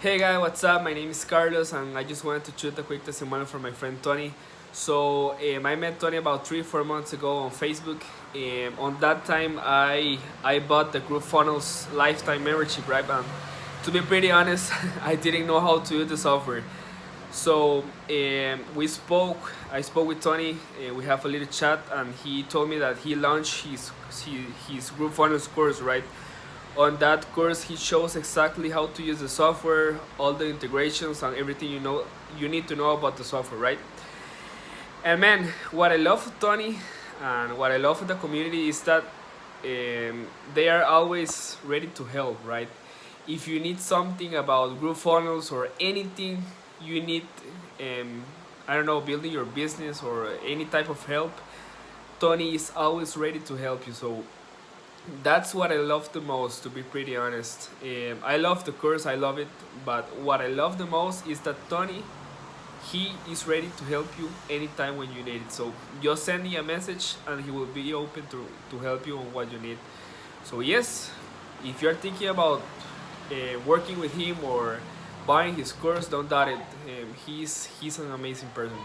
Hey guys, what's up? My name is Carlos and I just wanted to shoot a quick testimonial for my friend Tony. So I met Tony about 3-4 months ago on Facebook. On that time I bought the GrooveFunnels lifetime membership, right? And to be pretty honest, I didn't know how to use the software. So I spoke with Tony, we have a little chat, and he told me that he launched his GrooveFunnels course, right? On that course, he shows exactly how to use the software, all the integrations, and everything you need to know about the software, right? And man, what I love of Tony and what I love of the community is that they are always ready to help, right? If you need something about GrooveFunnels or anything you need, I don't know, building your business or any type of help, Tony is always ready to help you. So that's what I love the most, to be pretty honest. I love the course, I love it, but what I love the most is that Tony, he is ready to help you anytime when you need it. So just send me a message and he will be open to help you on what you need. So yes, if you're thinking about working with him or buying his course, don't doubt it. He's an amazing person.